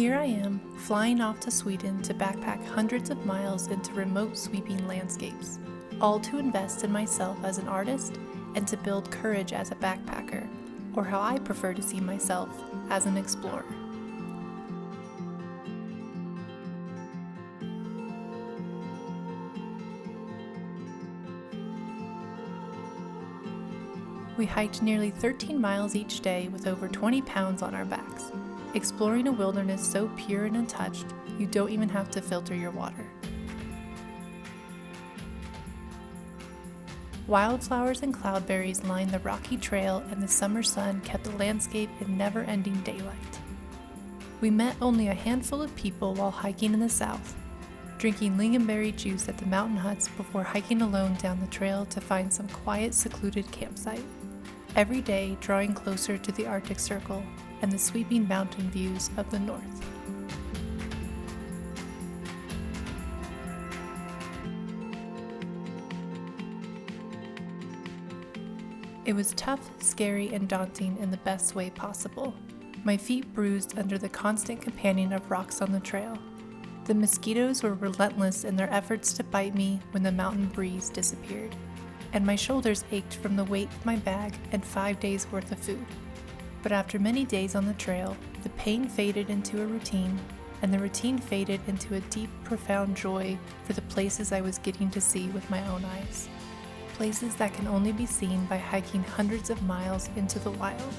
Here I am, flying off to Sweden to backpack hundreds of miles into remote sweeping landscapes, all to invest in myself as an artist and to build courage as a backpacker, or how I prefer to see myself, as an explorer. We hiked nearly 13 miles each day with over 20 pounds on our backs, exploring a wilderness so pure and untouched, you don't even have to filter your water. Wildflowers and cloudberries lined the rocky trail, and the summer sun kept the landscape in never-ending daylight. We met only a handful of people while hiking in the south, drinking lingonberry juice at the mountain huts before hiking alone down the trail to find some quiet, secluded campsite. Every day drawing closer to the Arctic Circle and the sweeping mountain views of the north. It was tough, scary, and daunting in the best way possible. My feet bruised under the constant companion of rocks on the trail. The mosquitoes were relentless in their efforts to bite me when the mountain breeze disappeared, and my shoulders ached from the weight of my bag and 5 days worth of food. But after many days on the trail, the pain faded into a routine, and the routine faded into a deep, profound joy for the places I was getting to see with my own eyes. Places that can only be seen by hiking hundreds of miles into the wild.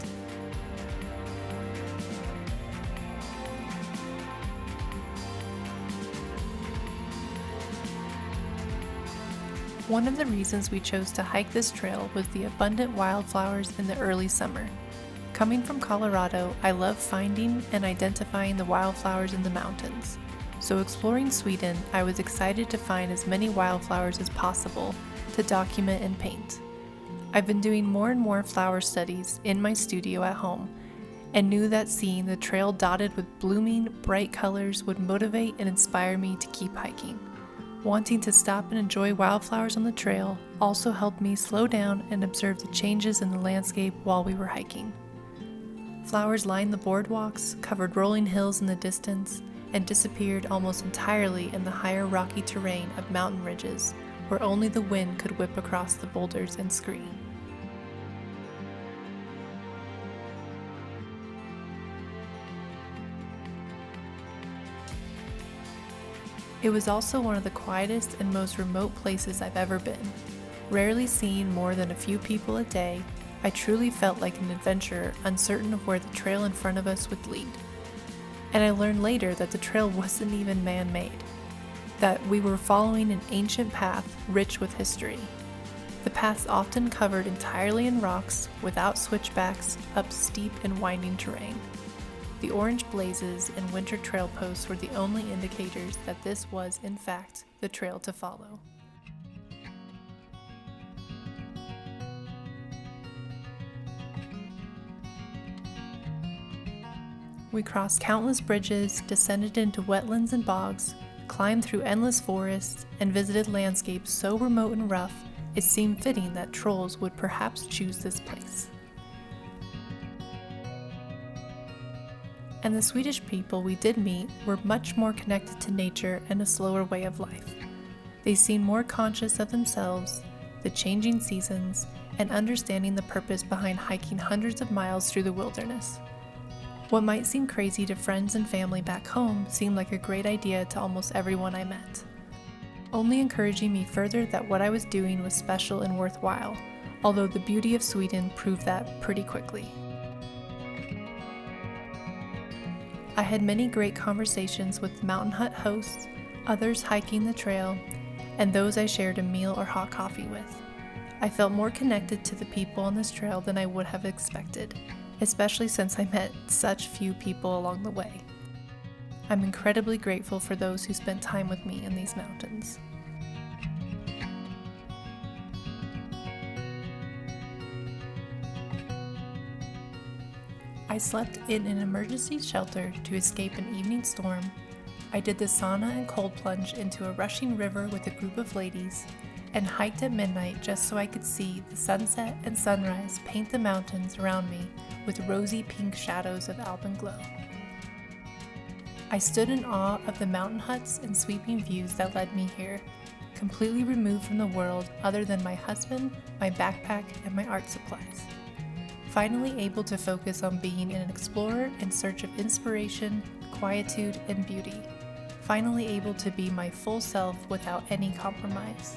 One of the reasons we chose to hike this trail was the abundant wildflowers in the early summer. Coming from Colorado, I love finding and identifying the wildflowers in the mountains. So exploring Sweden, I was excited to find as many wildflowers as possible to document and paint. I've been doing more and more flower studies in my studio at home, and knew that seeing the trail dotted with blooming, bright colors would motivate and inspire me to keep hiking. Wanting to stop and enjoy wildflowers on the trail also helped me slow down and observe the changes in the landscape while we were hiking. Flowers lined the boardwalks, covered rolling hills in the distance, and disappeared almost entirely in the higher rocky terrain of mountain ridges, where only the wind could whip across the boulders and scream. It was also one of the quietest and most remote places I've ever been. Rarely seeing more than a few people a day, I truly felt like an adventurer, uncertain of where the trail in front of us would lead. And I learned later that the trail wasn't even man-made, that we were following an ancient path rich with history. The paths often covered entirely in rocks, without switchbacks, up steep and winding terrain. The orange blazes and winter trail posts were the only indicators that this was, in fact, the trail to follow. We crossed countless bridges, descended into wetlands and bogs, climbed through endless forests, and visited landscapes so remote and rough, it seemed fitting that trolls would perhaps choose this place. And the Swedish people we did meet were much more connected to nature and a slower way of life. They seemed more conscious of themselves, the changing seasons, and understanding the purpose behind hiking hundreds of miles through the wilderness. What might seem crazy to friends and family back home seemed like a great idea to almost everyone I met, only encouraging me further that what I was doing was special and worthwhile, although the beauty of Sweden proved that pretty quickly. I had many great conversations with mountain hut hosts, others hiking the trail, and those I shared a meal or hot coffee with. I felt more connected to the people on this trail than I would have expected, especially since I met such few people along the way. I'm incredibly grateful for those who spent time with me in these mountains. I slept in an emergency shelter to escape an evening storm. I did the sauna and cold plunge into a rushing river with a group of ladies, and hiked at midnight just so I could see the sunset and sunrise paint the mountains around me with rosy pink shadows of alpenglow. I stood in awe of the mountain huts and sweeping views that led me here, completely removed from the world other than my husband, my backpack, and my art supplies. Finally able to focus on being an explorer in search of inspiration, quietude, and beauty. Finally able to be my full self without any compromise.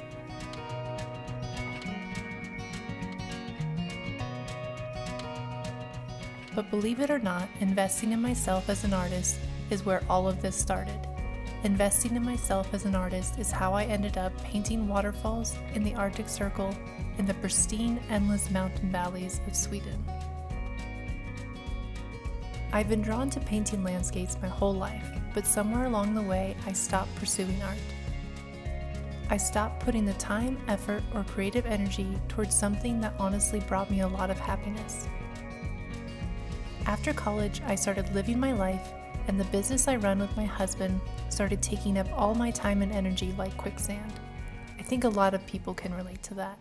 But believe it or not, investing in myself as an artist is where all of this started. Investing in myself as an artist is how I ended up painting waterfalls in the Arctic Circle in the pristine, endless mountain valleys of Sweden. I've been drawn to painting landscapes my whole life, but somewhere along the way, I stopped pursuing art. I stopped putting the time, effort, or creative energy towards something that honestly brought me a lot of happiness. After college, I started living my life, and the business I run with my husband started taking up all my time and energy like quicksand. I think a lot of people can relate to that.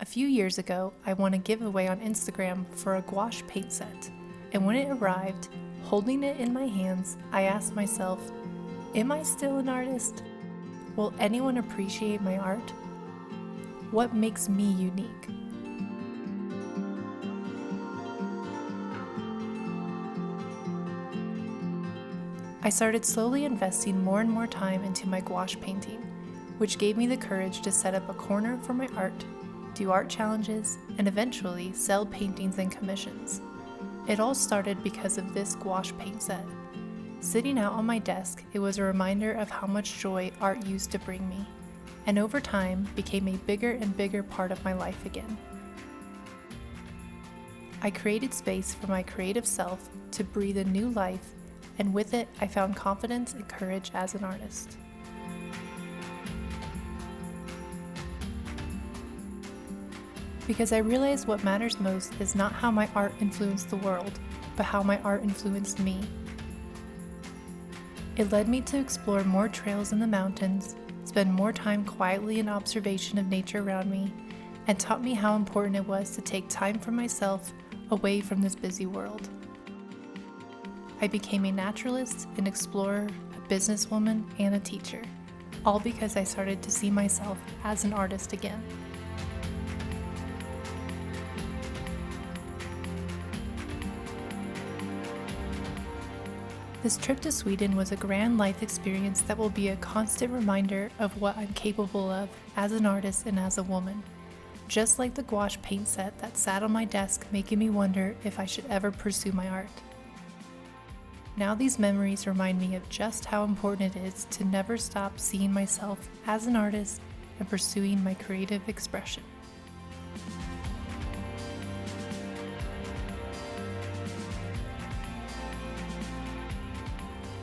A few years ago, I won a giveaway on Instagram for a gouache paint set, and when it arrived, holding it in my hands, I asked myself, am I still an artist? Will anyone appreciate my art? What makes me unique? I started slowly investing more and more time into my gouache painting, which gave me the courage to set up a corner for my art, do art challenges, and eventually sell paintings and commissions. It all started because of this gouache paint set. Sitting out on my desk, it was a reminder of how much joy art used to bring me, and over time became a bigger and bigger part of my life again. I created space for my creative self to breathe a new life, and with it, I found confidence and courage as an artist. Because I realized what matters most is not how my art influenced the world, but how my art influenced me. It led me to explore more trails in the mountains, spend more time quietly in observation of nature around me, and taught me how important it was to take time for myself away from this busy world. I became a naturalist, an explorer, a businesswoman, and a teacher, all because I started to see myself as an artist again. This trip to Sweden was a grand life experience that will be a constant reminder of what I'm capable of as an artist and as a woman, just like the gouache paint set that sat on my desk making me wonder if I should ever pursue my art. Now these memories remind me of just how important it is to never stop seeing myself as an artist and pursuing my creative expression.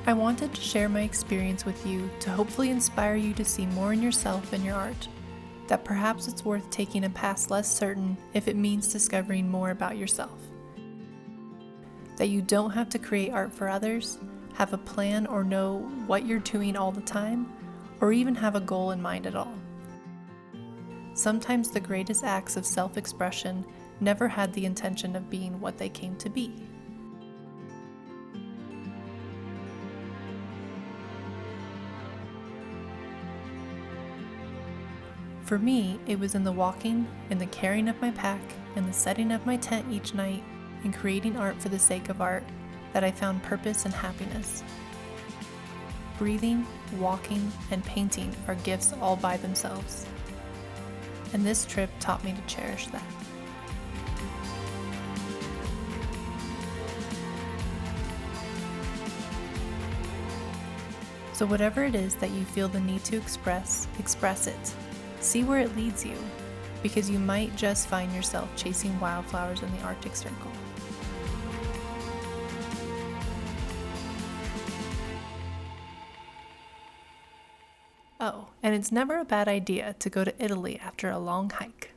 I wanted to share my experience with you to hopefully inspire you to see more in yourself and your art, that perhaps it's worth taking a path less certain if it means discovering more about yourself. That you don't have to create art for others, have a plan or know what you're doing all the time, or even have a goal in mind at all. Sometimes the greatest acts of self-expression never had the intention of being what they came to be. For me, it was in the walking, in the carrying of my pack, in the setting of my tent each night, and creating art for the sake of art that I found purpose and happiness. Breathing, walking, and painting are gifts all by themselves. And this trip taught me to cherish that. So whatever it is that you feel the need to express it. See where it leads you, because you might just find yourself chasing wildflowers in the Arctic Circle. Oh, and it's never a bad idea to go to Italy after a long hike.